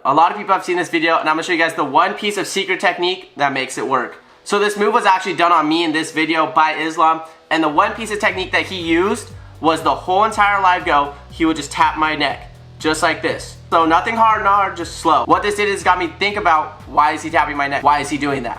A lot of people have seen this video, and I'm gonna show you guys the one piece of secret technique that makes it work. So this move was actually done on me in this video by Islam, and the one piece of technique that he used was the whole entire live go, he would just tap my neck, just like this. So nothing hard, just slow. What this did is got me think about, why is he tapping my neck? Why is he doing that?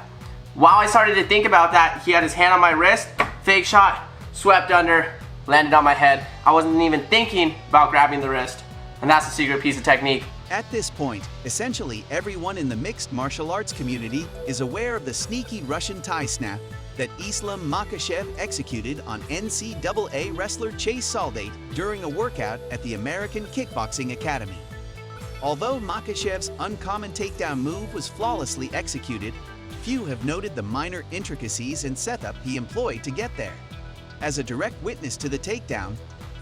While I started to think about that, he had his hand on my wrist, fake shot, swept under, landed on my head. I wasn't even thinking about grabbing the wrist, and that's a secret piece of technique. At this point, essentially everyone in the mixed martial arts community is aware of the sneaky Russian tie snap that Islam Makhachev executed on NCAA wrestler Chael Sonnen during a workout at the American Kickboxing Academy. Although Makhachev's uncommon takedown move was flawlessly executed, few have noted the minor intricacies and setup he employed to get there. As a direct witness to the takedown,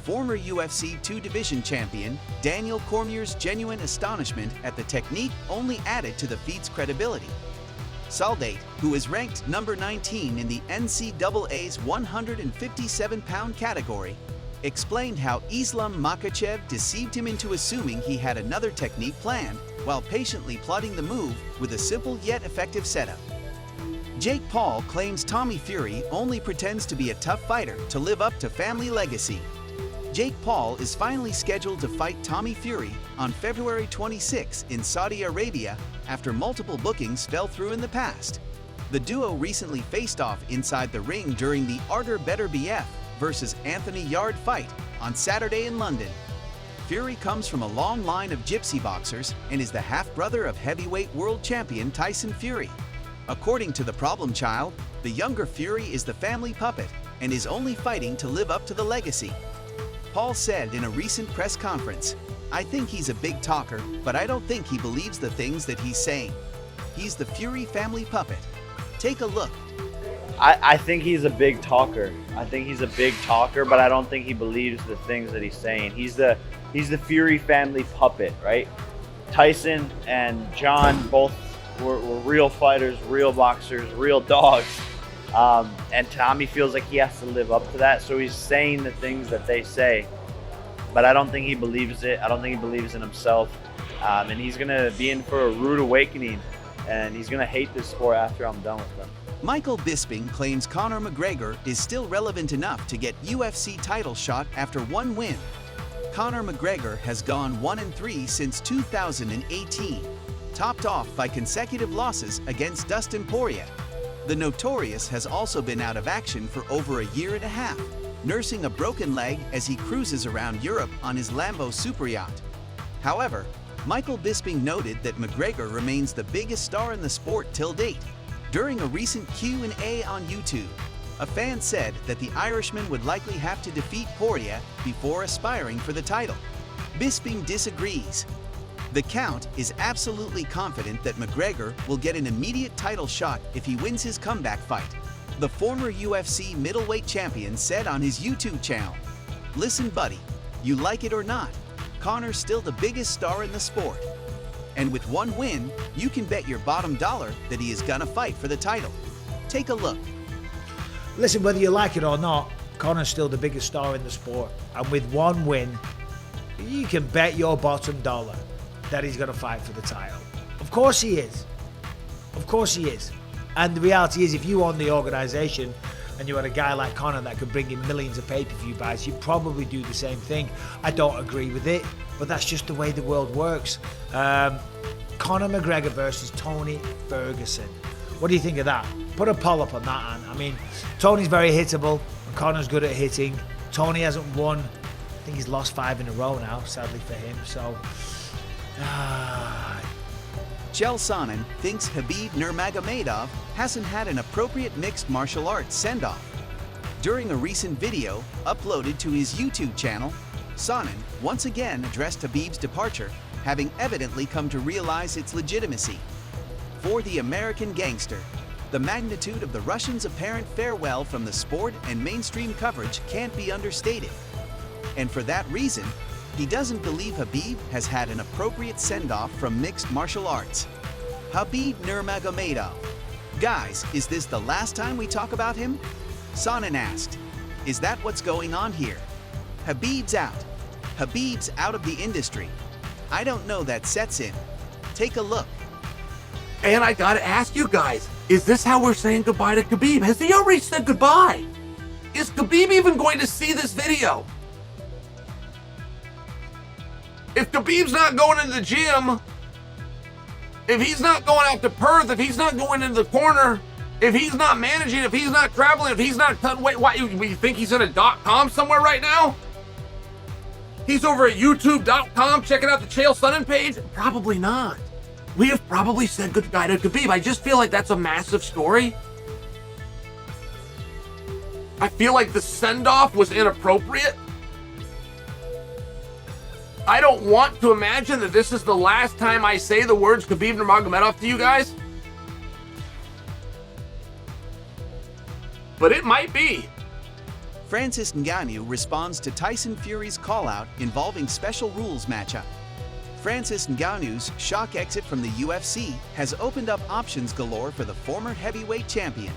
former UFC 2 Division champion Daniel Cormier's genuine astonishment at the technique only added to the feat's credibility. Sonnen, who is ranked number 19 in the NCAA's 157-pound category, explained how Islam Makhachev deceived him into assuming he had another technique planned while patiently plotting the move with a simple yet effective setup. Jake Paul claims Tommy Fury only pretends to be a tough fighter to live up to family legacy. Jake Paul is finally scheduled to fight Tommy Fury on February 26 in Saudi Arabia after multiple bookings fell through in the past. The duo recently faced off inside the ring during the Arter Better BF versus Anthony Yarde fight on Saturday in London. Fury comes from a long line of gypsy boxers and is the half-brother of heavyweight world champion Tyson Fury. According to the problem child, the younger Fury is the family puppet and is only fighting to live up to the legacy. Paul said in a recent press conference, "I think he's a big talker, but I don't think he believes the things that he's saying. He's the Fury family puppet. Take a look." I think he's a big talker. But I don't think he believes the things that he's saying. He's the Fury family puppet, right? Tyson and John both were real fighters, real boxers, real dogs. And Tommy feels like he has to live up to that, so he's saying the things that they say. But I don't think he believes it. I don't think he believes in himself. And he's going to be in for a rude awakening, and he's going to hate this sport after I'm done with him. Michael Bisping claims Conor McGregor is still relevant enough to get UFC title shot after one win. Conor McGregor has gone 1-3 since 2018, topped off by consecutive losses against Dustin Poirier. The Notorious has also been out of action for over a year and a half, nursing a broken leg as he cruises around Europe on his Lambo super yacht. However, Michael Bisping noted that McGregor remains the biggest star in the sport till date. During a recent Q&A on YouTube, a fan said that the Irishman would likely have to defeat Poirier before aspiring for the title. Bisping disagrees. The Count is absolutely confident that McGregor will get an immediate title shot if he wins his comeback fight. The former UFC middleweight champion said on his YouTube channel, "Listen, buddy, you like it or not, Conor's still the biggest star in the sport. And with one win, you can bet your bottom dollar that he is gonna fight for the title. Take a look." Listen, whether you like it or not, Conor's still the biggest star in the sport. And with one win, you can bet your bottom dollar that he's going to fight for the title. Of course he is. Of course he is. And the reality is, if you own the organization and you had a guy like Conor that could bring in millions of pay-per-view buys, you'd probably do the same thing. I don't agree with it, but that's just the way the world works. Conor McGregor versus Tony Ferguson. What do you think of that? Put a poll up on that, Ann. I mean, Tony's very hittable, and Conor's good at hitting. Tony hasn't won. I think he's lost 5 in a row now, sadly for him. So, Chael Sonnen thinks Khabib Nurmagomedov hasn't had an appropriate mixed martial arts send-off. During a recent video uploaded to his YouTube channel, Sonnen once again addressed Khabib's departure, having evidently come to realize its legitimacy. For the American gangster, the magnitude of the Russians' apparent farewell from the sport and mainstream coverage can't be understated. And for that reason, he doesn't believe Khabib has had an appropriate send-off from mixed martial arts. Khabib Nurmagomedov. Guys, is this the last time we talk about him? Sonnen asked. Is that what's going on here? Khabib's out. Khabib's out of the industry. I don't know that sets in. Take a look. And I gotta ask you guys, is this how we're saying goodbye to Khabib? Has he already said goodbye? Is Khabib even going to see this video? If Khabib's not going into the gym, if he's not going out to Perth, if he's not going into the corner, if he's not managing, if he's not traveling, if he's not cutting weight, why, you think he's in a .com somewhere right now? He's over at youtube.com checking out the Chael Sonnen page? Probably not. We have probably said goodbye to Khabib. I just feel like that's a massive story. I feel like the send-off was inappropriate. I don't want to imagine that this is the last time I say the words Khabib Nurmagomedov to you guys. But it might be. Francis Ngannou responds to Tyson Fury's call-out involving special rules matchup. Francis Ngannou's shock exit from the UFC has opened up options galore for the former heavyweight champion.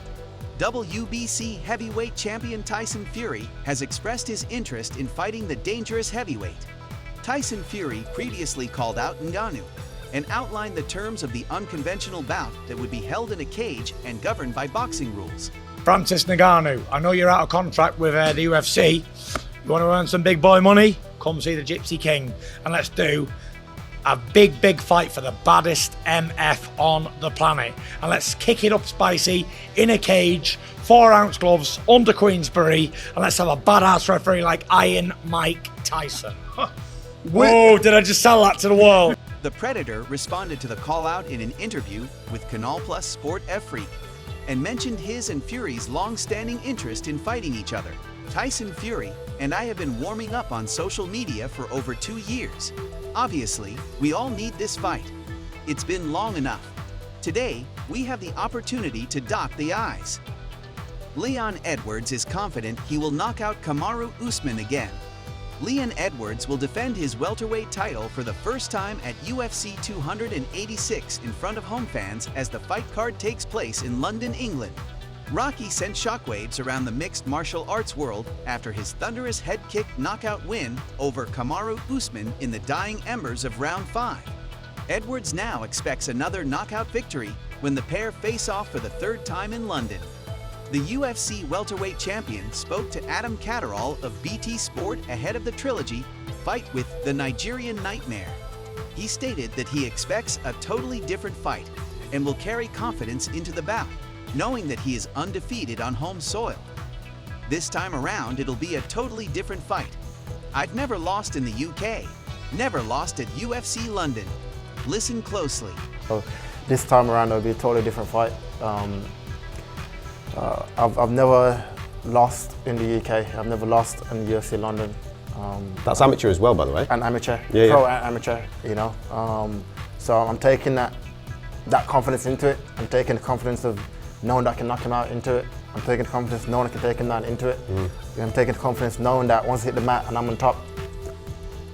WBC heavyweight champion Tyson Fury has expressed his interest in fighting the dangerous heavyweight. Tyson Fury previously called out Ngannou and outlined the terms of the unconventional bout that would be held in a cage and governed by boxing rules. Francis Ngannou, I know you're out of contract with the UFC. You want to earn some big boy money? Come see the Gypsy King and let's do a big fight for the baddest MF on the planet. And let's kick it up spicy in a cage, 4-ounce gloves, under Queensberry, and let's have a badass referee like Iron Mike Tyson. Whoa, did I just sell that to the world? The Predator responded to the call-out in an interview with Canal Plus Sport F-Freak and mentioned his and Fury's long-standing interest in fighting each other. Tyson Fury and I have been warming up on social media for over 2 years. Obviously, we all need this fight. It's been long enough. Today, we have the opportunity to dot the I's. Leon Edwards is confident he will knock out Kamaru Usman again. Leon Edwards will defend his welterweight title for the first time at UFC 286 in front of home fans as the fight card takes place in London, England. Rocky sent shockwaves around the mixed martial arts world after his thunderous head kick knockout win over Kamaru Usman in the dying embers of round 5. Edwards now expects another knockout victory when the pair face off for the 3rd time in London. The UFC welterweight champion spoke to Adam Catterall of BT Sport ahead of the trilogy Fight with the Nigerian Nightmare. He stated that he expects a totally different fight and will carry confidence into the bout, knowing that he is undefeated on home soil. This time around, it'll be a totally different fight. I've never lost in the UK, never lost at UFC London. Listen closely. So this time around, it'll be a totally different fight. I've never lost in the UK. I've never lost in UFC London. That's amateur as well, by the way. And amateur, yeah, pro and amateur, you know. So I'm taking that confidence into it. I'm taking the confidence of knowing that I can knock him out into it. I'm taking the confidence knowing I can take him down into it. I'm taking the confidence knowing that once I hit the mat and I'm on top,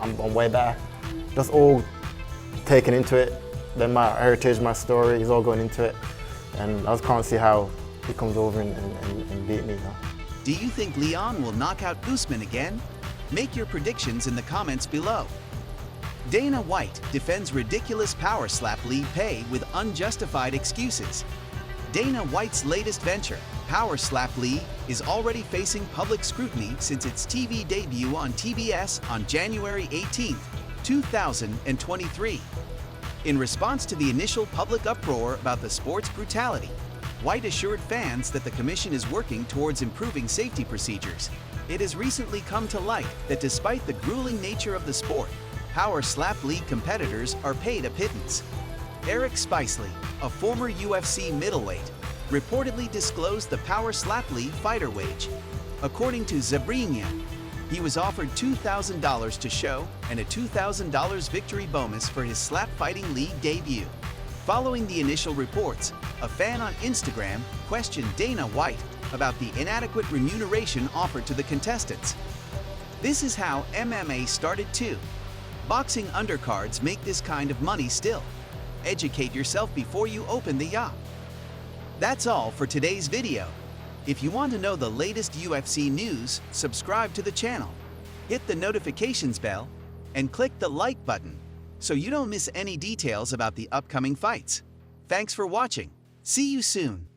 I'm way better. That's all taken into it. Then my heritage, my story is all going into it. And I just can't see how he comes over and beat me. You know? Do you think Leon will knock out Usman again? Make your predictions in the comments below. Dana White defends ridiculous power slap league pay with unjustified excuses. Dana White's latest venture, Power Slap League, is already facing public scrutiny since its TV debut on TBS on January 18, 2023. In response to the initial public uproar about the sport's brutality, White assured fans that the commission is working towards improving safety procedures. It has recently come to light that despite the grueling nature of the sport, Power Slap League competitors are paid a pittance. Eric Spicely, a former UFC middleweight, reportedly disclosed the Power Slap League fighter wage. According to Zabrinia, he was offered $2,000 to show and a $2,000 victory bonus for his slap fighting league debut. Following the initial reports, a fan on Instagram questioned Dana White about the inadequate remuneration offered to the contestants. This is how MMA started too. Boxing undercards make this kind of money still. Educate yourself before you open the yacht. That's all for today's video. If you want to know the latest UFC news, subscribe to the channel, hit the notifications bell, and click the like button. so you don't miss any details about the upcoming fights. Thanks for watching. See you soon.